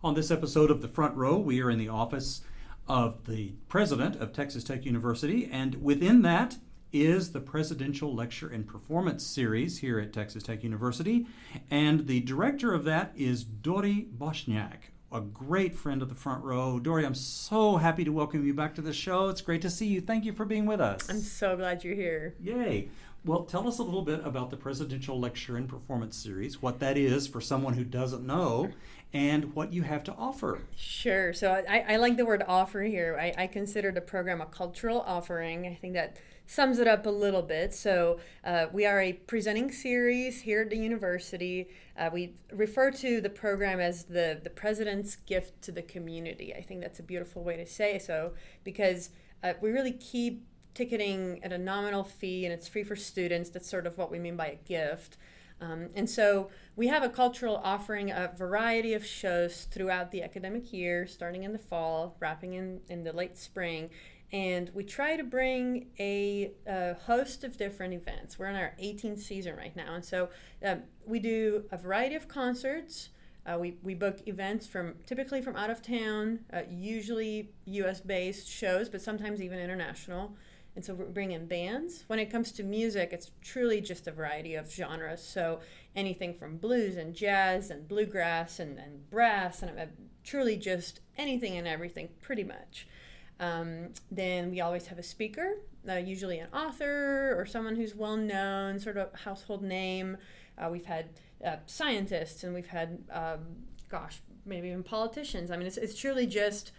On this episode of The Front Row, we are in the office of the president of Texas Tech University, and within that is the Presidential Lecture and Performance Series here at Texas Tech University, and the director of that is Dori Bosnyak, a great friend of The Front Row. Dori, I'm so happy to welcome you back to the show. It's great to see you. Thank you for being with us. I'm so glad you're here. Yay. Well, tell us a little bit about the Presidential Lecture and Performance Series, what that is for someone who doesn't know, and what you have to offer. Sure. So I like the word offer here. I consider the program a cultural offering. I think that sums it up a little bit. So we are a presenting series here at the university. We refer to the program as the president's gift to the community. I think that's a beautiful way to say so, because we really keep ticketing at a nominal fee, and it's free for students. That's sort of what we mean by a gift. And so we have a cultural offering, a variety of shows throughout the academic year, starting in the fall, wrapping in the late spring. And we try to bring a host of different events. We're in our 18th season right now. And so we do a variety of concerts. We book events typically from out of town, usually U.S.-based shows, but sometimes even international. And so we bring in bands. When it comes to music, it's truly just a variety of genres. So anything from blues and jazz and bluegrass and brass, and truly just anything and everything, pretty much. Then we always have a speaker, usually an author or someone who's well known, sort of household name. We've had scientists, and we've had, maybe even politicians. I mean, it's truly just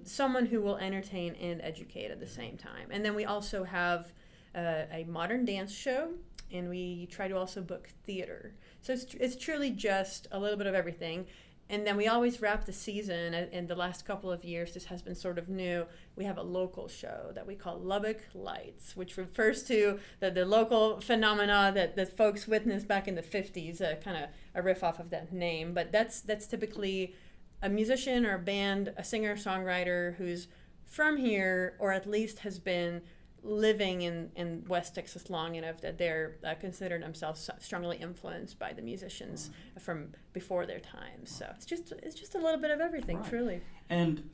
someone who will entertain and educate at the same time. And then we also have a modern dance show, and we try to also book theater. So it's truly just a little bit of everything. And then we always wrap the season, and the last couple of years, this has been sort of new. We have a local show that we call Lubbock Lights, which refers to the local phenomena that folks witnessed back in the 50s, kind of a riff off of that name. But that's typically a musician or a band, a singer-songwriter who's from here, or at least has been living in West Texas long enough that they're consider themselves strongly influenced by the musicians from before their time. So it's just a little bit of everything, right. Truly. And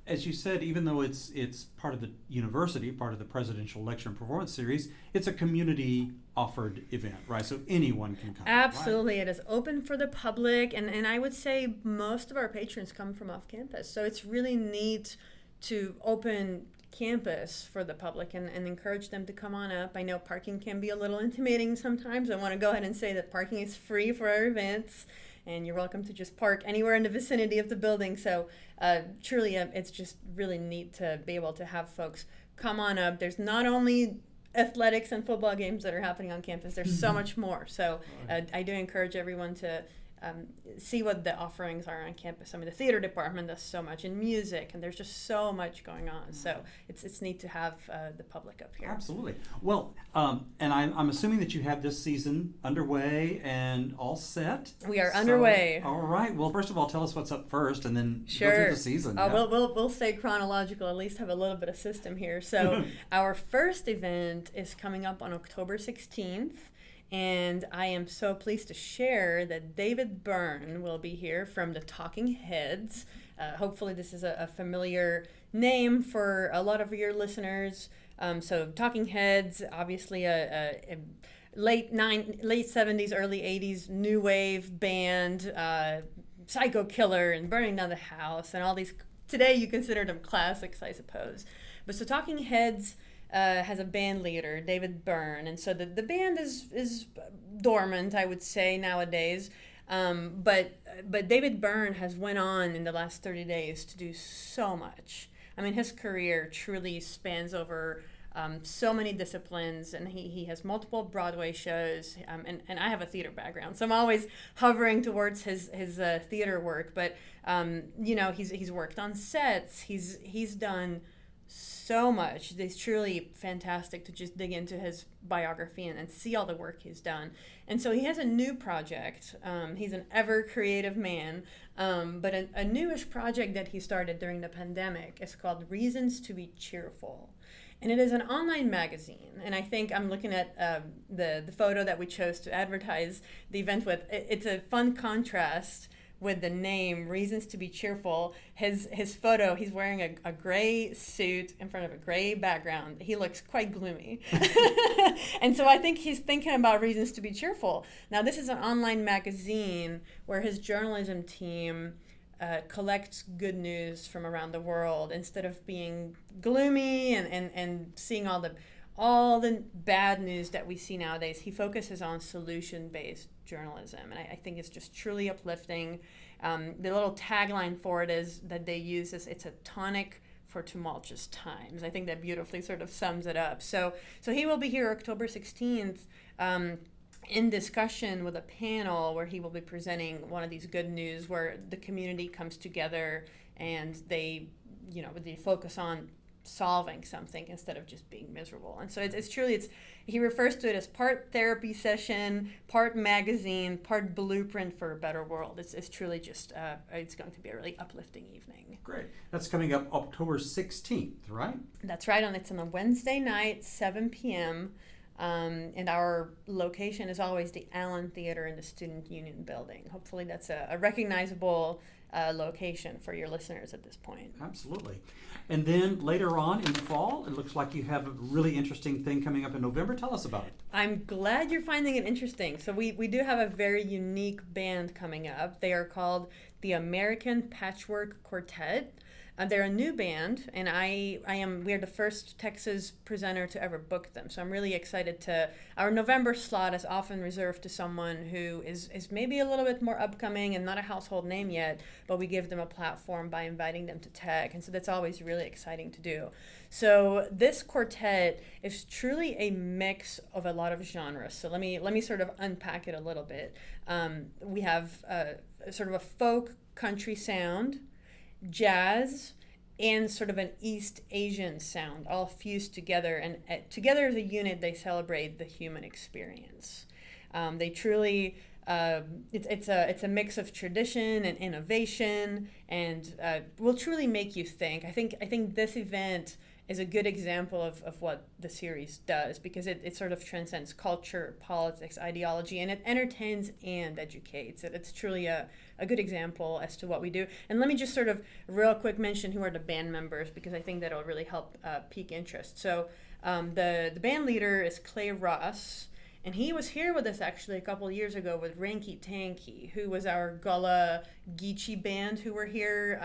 as you said, even though it's part of the university, part of the Presidential Lecture and Performance Series, it's a community offered event, right? So anyone can come. Absolutely. Right? It is open for the public, and I would say most of our patrons come from off campus. So it's really neat to open campus for the public and encourage them to come on up. I know parking can be a little intimidating sometimes. I want to go ahead and say that parking is free for our events, and you're welcome to just park anywhere in the vicinity of the building. So truly, it's just really neat to be able to have folks come on up. There's not only athletics and football games that are happening on campus. There's so much more. So I do encourage everyone to see what the offerings are on campus. I mean, the theater department does so much, in music, and there's just so much going on. So it's neat to have the public up here. Absolutely. Well, and I'm assuming that you have this season underway and all set. We are underway. All right. Well, first of all, tell us what's up first, and then Sure. go through the season. Yeah. We'll stay chronological. At least have a little bit of system here. So our first event is coming up on October 16th. And I am so pleased to share that David Byrne will be here from the Talking Heads. Hopefully this is a familiar name for a lot of your listeners. So Talking Heads, obviously a late 70s, early 80s new wave band, Psycho Killer and Burning Down the House, and all these, today you consider them classics, I suppose. But so Talking Heads has a band leader, David Byrne, and so the band is dormant, I would say, nowadays. But David Byrne has went on in the last 30 days to do so much. I mean, his career truly spans over so many disciplines, and he has multiple Broadway shows, and I have a theater background, so I'm always hovering towards his theater work. But he's worked on sets. He's done so much. It's truly fantastic to just dig into his biography and see all the work he's done. And so he has a new project. He's an ever creative man, but a newish project that he started during the pandemic is called Reasons to be Cheerful. And it is an online magazine. And I think I'm looking at the photo that we chose to advertise the event with. It's a fun contrast with the name Reasons to Be Cheerful. His photo, he's wearing a gray suit in front of a gray background. He looks quite gloomy. And so I think he's thinking about Reasons to Be Cheerful. Now, this is an online magazine where his journalism team collects good news from around the world instead of being gloomy and seeing all the bad news that we see nowadays. He focuses on solution-based journalism, and I think it's just truly uplifting. The little tagline for it is that they use is it's a tonic for tumultuous times. I think that beautifully sort of sums it up. So he will be here October 16th in discussion with a panel where he will be presenting one of these good news where the community comes together and they focus on solving something instead of just being miserable. And so it's truly, he refers to it as part therapy session, part magazine, part blueprint for a better world. It's truly just, it's going to be a really uplifting evening. Great. That's coming up October 16th, right? That's right, and it's on a Wednesday night, 7 p.m., and our location is always the Allen Theater in the Student Union building. Hopefully that's a recognizable location for your listeners at this point. Absolutely. And then later on in the fall, it looks like you have a really interesting thing coming up in November. Tell us about it. I'm glad you're finding it interesting. So we do have a very unique band coming up. They are called the American Patchwork Quartet. They're a new band, and we're the first Texas presenter to ever book them. So I'm really excited our November slot is often reserved to someone who is maybe a little bit more upcoming and not a household name yet, but we give them a platform by inviting them to Tech. And so that's always really exciting to do. So this quartet is truly a mix of a lot of genres. So let me sort of unpack it a little bit. We have sort of a folk country sound, jazz, and sort of an East Asian sound, all fused together. And together as a unit, they celebrate the human experience. They truly, it's a mix of tradition and innovation, and will truly make you think. I think this event is a good example of what the series does, because it sort of transcends culture, politics, ideology, and it entertains and educates. It's truly a good example as to what we do. And let me just sort of real quick mention who are the band members, because I think that'll really help pique interest. So the band leader is Clay Ross, and he was here with us actually a couple of years ago with Ranky Tanky, who was our Gullah Geechee band who were here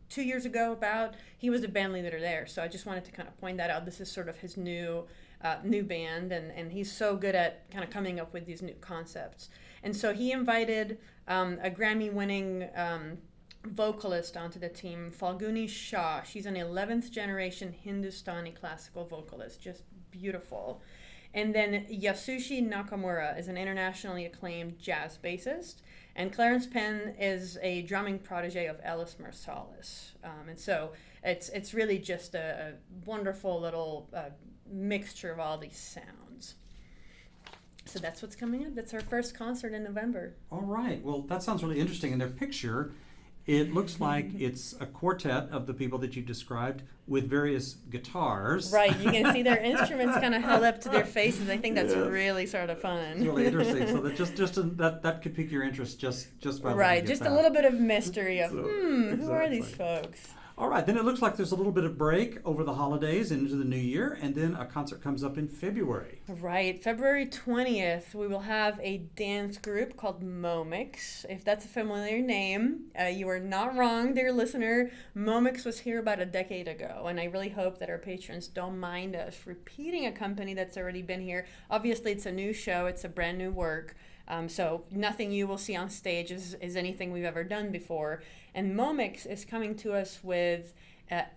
2 years ago about. He was the band leader there. So I just wanted to kind of point that out. This is sort of his new band, and he's so good at kind of coming up with these new concepts. And so he invited a Grammy-winning vocalist onto the team, Falguni Shah. She's an 11th generation Hindustani classical vocalist, just beautiful. And then Yasushi Nakamura is an internationally acclaimed jazz bassist. And Clarence Penn is a drumming protege of Ellis Marsalis. And so it's really just a wonderful little mixture of all these sounds. So that's what's coming up. That's our first concert in November. All right. Well, that sounds really interesting. In their picture, it looks like it's a quartet of the people that you described with various guitars. Right. You can see their instruments kind of held up to their faces. I think that's really sort of fun. It's really interesting. So that could pique your interest just by right. Just a little bit of mystery of exactly. Who are these folks? All right, then it looks like there's a little bit of break over the holidays and into the new year, and then a concert comes up in February. Right, February 20th, we will have a dance group called Momix. If that's a familiar name, you are not wrong, dear listener. Momix was here about a decade ago, and I really hope that our patrons don't mind us repeating a company that's already been here. Obviously, it's a new show, it's a brand new work. So nothing you will see on stage is anything we've ever done before. And Momix is coming to us with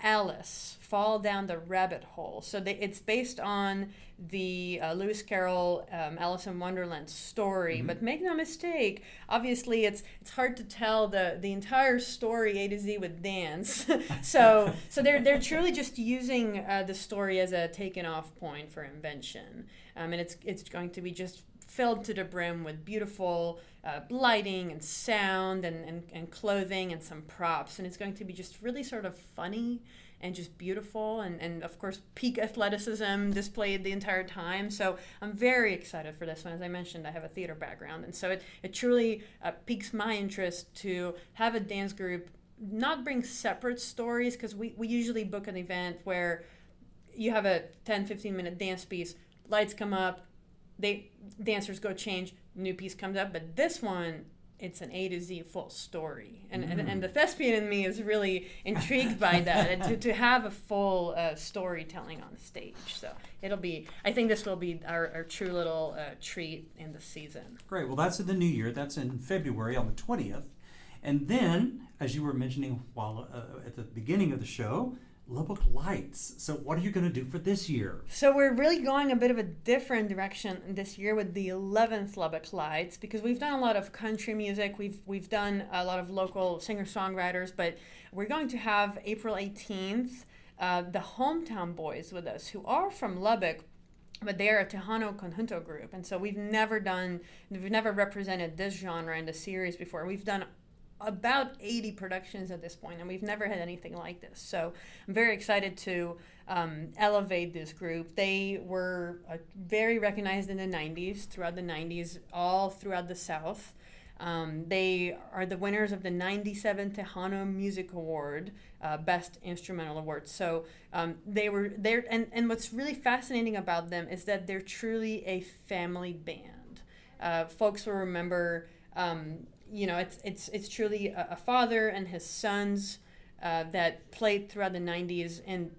Alice, Fall Down the Rabbit Hole. So it's based on the Lewis Carroll Alice in Wonderland story. Mm-hmm. But make no mistake, obviously it's hard to tell the entire story A to Z with dance. so they're truly just using the story as a taken off point for invention. And it's going to be just filled to the brim with beautiful lighting and sound and clothing and some props. And it's going to be just really sort of funny and just beautiful, and of course peak athleticism displayed the entire time. So I'm very excited for this one. As I mentioned, I have a theater background, and so it truly piques my interest to have a dance group not bring separate stories, because we usually book an event where you have a 10-15 minute dance piece, lights come up, dancers go change, new piece comes up. But this one, it's an A to Z full story, and the thespian in me is really intrigued by that, and to have a full storytelling on stage. So I think this will be our true little treat in the season. Great. Well, that's in the new year. That's in February on the 20th. And then, as you were mentioning while at the beginning of the show, Lubbock Lights. So what are you going to do for this year? So we're really going a bit of a different direction this year with the 11th Lubbock Lights, because we've done a lot of country music. We've done a lot of local singer-songwriters, but we're going to have April 18th the Hometown Boys with us, who are from Lubbock, but they're a Tejano conjunto group. And so we've never represented this genre in the series before. We've done about 80 productions at this point, and we've never had anything like this. So I'm very excited to elevate this group. They were very recognized in the 90s, throughout the 90s, all throughout the South. They are the winners of the 97 Tejano Music Award, Best Instrumental Award. So they were there, and what's really fascinating about them is that they're truly a family band. Folks will remember it's truly a father and his sons that played throughout the 90s, and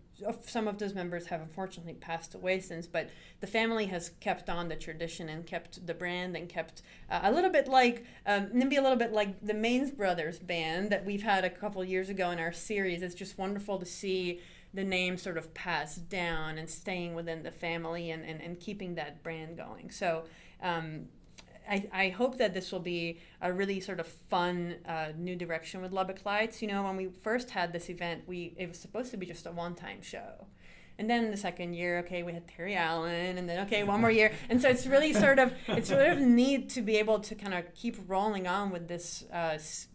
some of those members have unfortunately passed away since, but the family has kept on the tradition and kept the brand and kept a little bit like the Maines Brothers band that we've had a couple years ago in our series. It's just wonderful to see the name sort of passed down and staying within the family and keeping that brand going. So I hope that this will be a really sort of fun new direction with Lubbock Lights. When we first had this event, it was supposed to be just a one-time show. And then the second year, we had Terry Allen, and then, one more year. And so it's really sort of neat to be able to kind of keep rolling on with this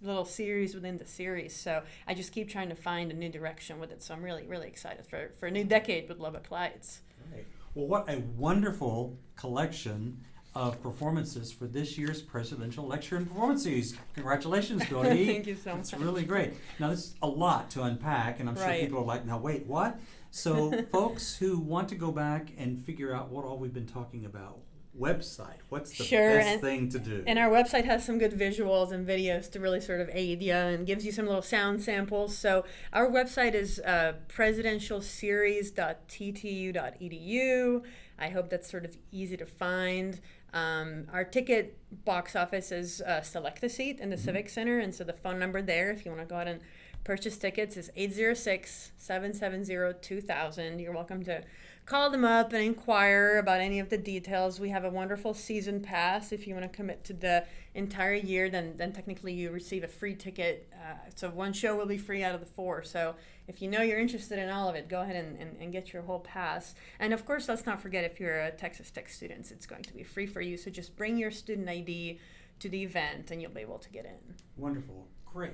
little series within the series. So I just keep trying to find a new direction with it. So I'm really, really excited for a new decade with Lubbock Lights. Right. Well, what a wonderful collection of performances for this year's Presidential Lecture and Performance Series. Congratulations, Dori. Thank you so much. It's really great. Now, this is a lot to unpack, and I'm sure people are like, now wait, what? So folks who want to go back and figure out what all we've been talking about, website, what's the best thing to do? And our website has some good visuals and videos to really sort of aid you and gives you some little sound samples. So our website is presidentialseries.ttu.edu. I hope that's sort of easy to find. Our ticket box office is Select a Seat in the Civic Center, and so the phone number there, if you want to go ahead and purchase tickets, is 806-770-2000. You're welcome to call them up and inquire about any of the details. We have a wonderful season pass. If you want to commit to the entire year, then technically you receive a free ticket. So one show will be free out of the 4. So if you know you're interested in all of it, go ahead and get your whole pass. And of course, let's not forget, if you're a Texas Tech student, it's going to be free for you. So just bring your student ID to the event and you'll be able to get in. Wonderful. Great.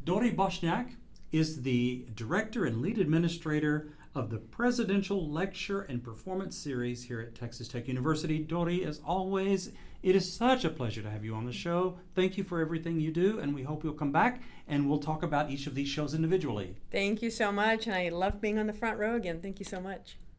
Dori Bosnyak is the director and lead administrator of the Presidential Lecture and Performance Series here at Texas Tech University. Dori, as always, it is such a pleasure to have you on the show. Thank you for everything you do, and we hope you'll come back and we'll talk about each of these shows individually. Thank you so much, and I love being on the front row again. Thank you so much.